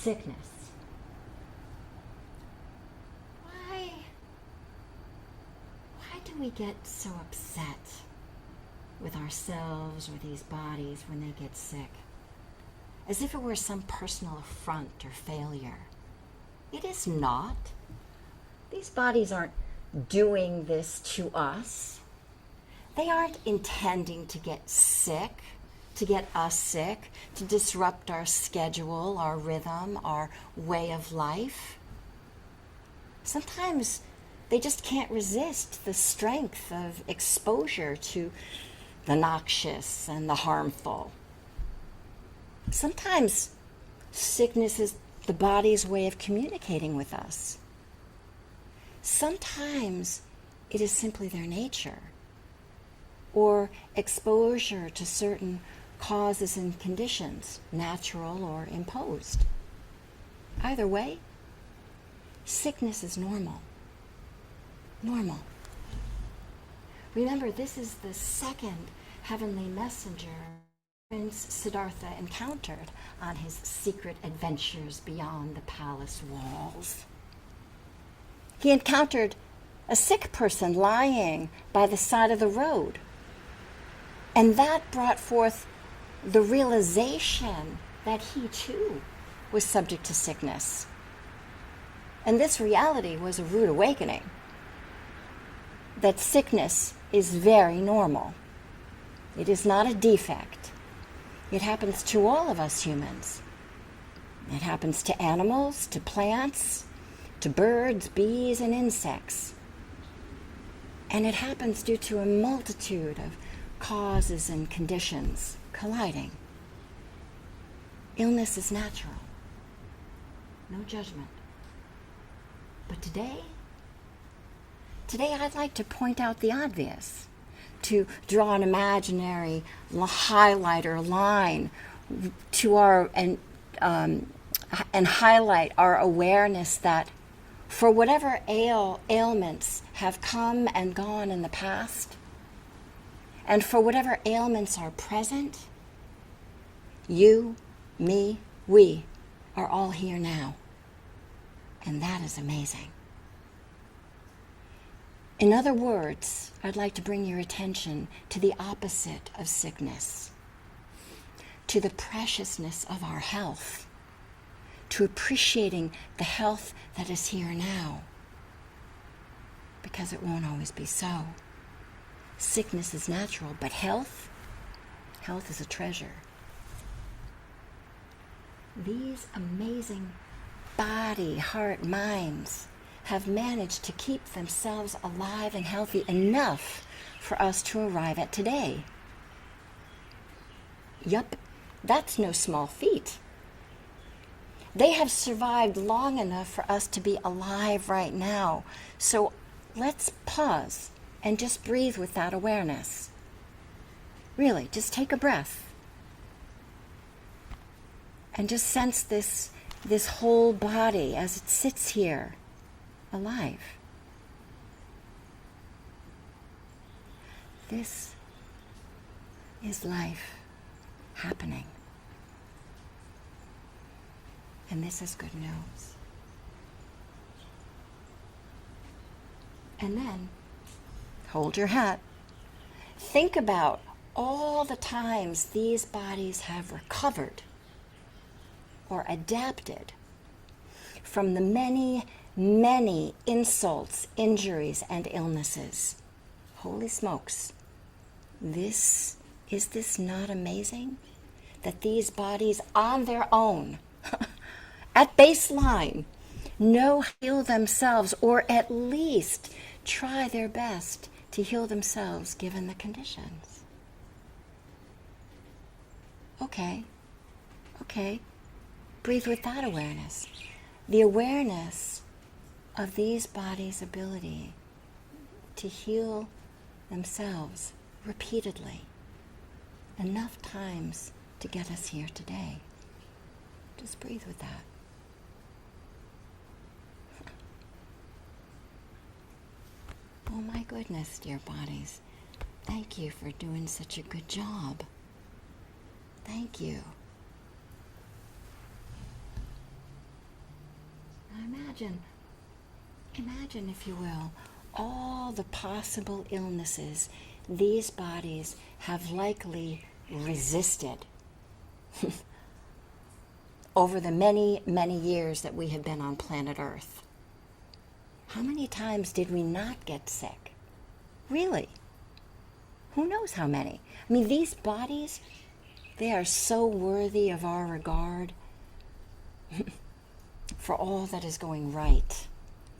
sickness. Why do we get so upset with ourselves or these bodies when they get sick? As if it were some personal affront or failure. It is not. These bodies aren't doing this to us. They aren't intending to get sick, to get us sick, to disrupt our schedule, our rhythm, our way of life. Sometimes they just can't resist the strength of exposure to the noxious and the harmful. Sometimes sickness is the body's way of communicating with us. Sometimes it is simply their nature, or exposure to certain causes and conditions, natural or imposed. Either way, sickness is normal. Normal. Remember, this is the second heavenly messenger Prince Siddhartha encountered on his secret adventures beyond the palace walls. He encountered a sick person lying by the side of the road, and that brought forth the realization that he too was subject to sickness. And this reality was a rude awakening, that sickness is very normal. It is not a defect. It happens to all of us humans. It happens to animals, to plants, to birds, bees, and insects. And it happens due to a multitude of causes and conditions colliding. Illness is natural. No judgment. But today I'd like to point out the obvious, to draw an imaginary highlighter line to our and highlight our awareness that for whatever ailments have come and gone in the past, and for whatever ailments are present, you, me, we are all here now. And that is amazing. In other words, I'd like to bring your attention to the opposite of sickness, to the preciousness of our health, to appreciating the health that is here now, because it won't always be so. Sickness is natural, but health is a treasure. These amazing body, heart, minds have managed to keep themselves alive and healthy enough for us to arrive at today. Yup, that's no small feat. They have survived long enough for us to be alive right now. So let's pause and just breathe with that awareness. Really, just take a breath. And just sense this whole body as it sits here, alive. This is life happening. And this is good news. And then, hold your hat. Think about all the times these bodies have recovered or adapted from the many, many insults, injuries, and illnesses. Holy smokes. Is this not amazing? That these bodies on their own, at baseline, know how to heal themselves, or at least try their best to heal themselves given the conditions. Okay. Breathe with that awareness. The awareness of these bodies' ability to heal themselves repeatedly, enough times to get us here today. Just breathe with that. Oh my goodness, dear bodies. Thank you for doing such a good job. Thank you. Imagine, if you will, all the possible illnesses these bodies have likely resisted over the many, many years that we have been on planet Earth. How many times did we not get sick? Really? Who knows how many? I mean, these bodies, they are so worthy of our regard for all that is going right,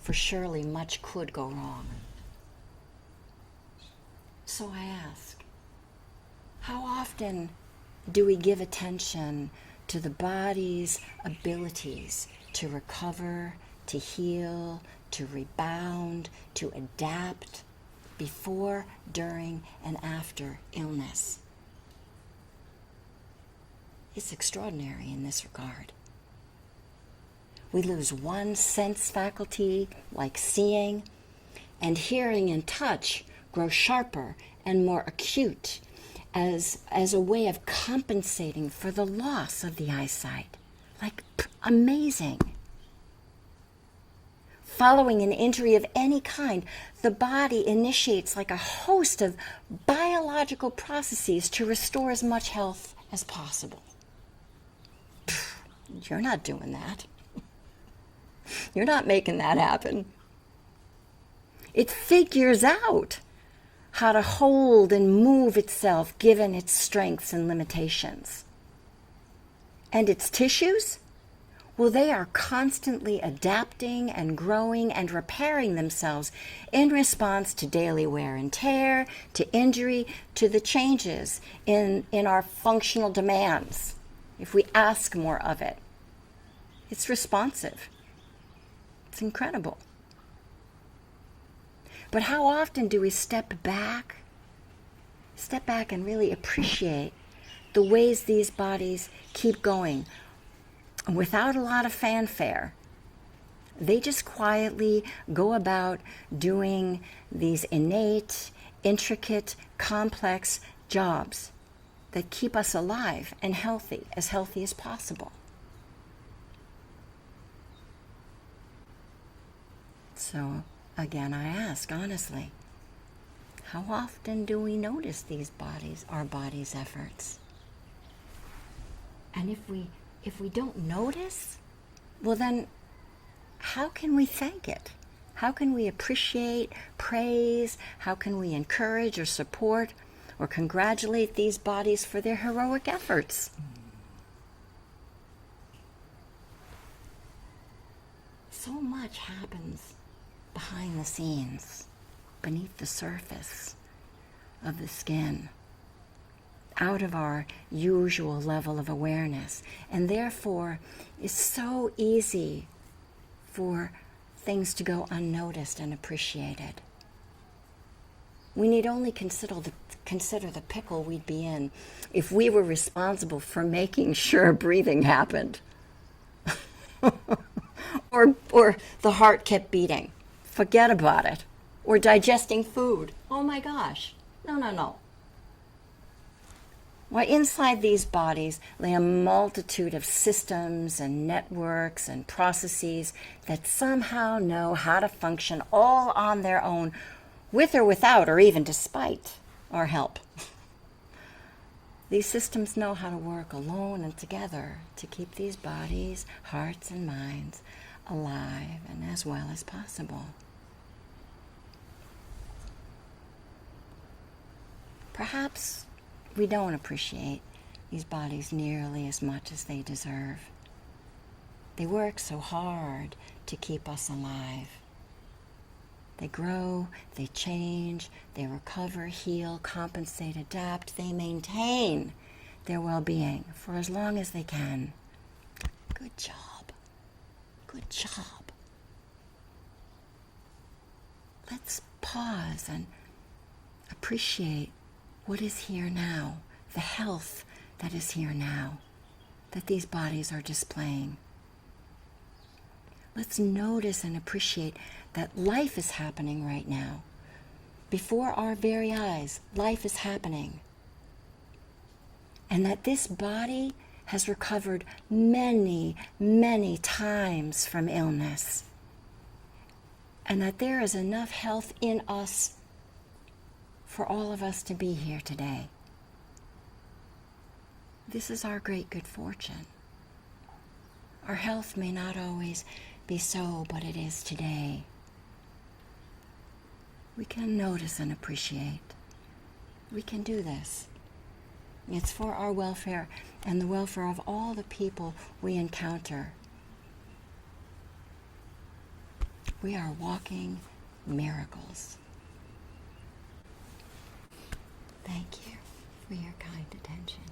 for surely much could go wrong. So I ask, how often do we give attention to the body's abilities to recover, to heal, to rebound, to adapt before, during, and after illness? It's extraordinary in this regard. We lose one sense faculty, like seeing, and hearing and touch grow sharper and more acute as a way of compensating for the loss of the eyesight. Like, amazing. Following an injury of any kind, the body initiates like a host of biological processes to restore as much health as possible. You're not doing that. You're not making that happen. It figures out how to hold and move itself given its strengths and limitations. And its tissues? Well, they are constantly adapting and growing and repairing themselves in response to daily wear and tear, to injury, to the changes in our functional demands. If we ask more of it, it's responsive. It's incredible. But how often do we step back and really appreciate the ways these bodies keep going without a lot of fanfare? They just quietly go about doing these innate, intricate, complex jobs that keep us alive and healthy as possible. So, again, I ask honestly, how often do we notice our bodies' efforts? And if we don't notice, well then, how can we thank it? How can we appreciate, praise? How can we encourage or support or congratulate these bodies for their heroic efforts? So much happens behind the scenes, beneath the surface of the skin, out of our usual level of awareness, and therefore it's so easy for things to go unnoticed and appreciated. We need only consider the pickle we'd be in if we were responsible for making sure breathing happened or the heart kept beating. Forget about it. Or digesting food. Oh my gosh. No. Why, inside these bodies lay a multitude of systems and networks and processes that somehow know how to function all on their own, with or without, or even despite our help. These systems know how to work alone and together to keep these bodies, hearts, and minds alive and as well as possible. Perhaps we don't appreciate these bodies nearly as much as they deserve. They work so hard to keep us alive. They grow, they change, they recover, heal, compensate, adapt. They maintain their well-being for as long as they can. Good job. Good job. Let's pause and appreciate what is here now, the health that is here now, that these bodies are displaying. Let's notice and appreciate that life is happening right now. Before our very eyes, life is happening. And that this body has recovered many, many times from illness, and that there is enough health in us for all of us to be here today. This is our great good fortune. Our health may not always be so, but it is today. We can notice and appreciate. We can do this. It's for our welfare and the welfare of all the people we encounter. We are walking miracles. Thank you for your kind attention.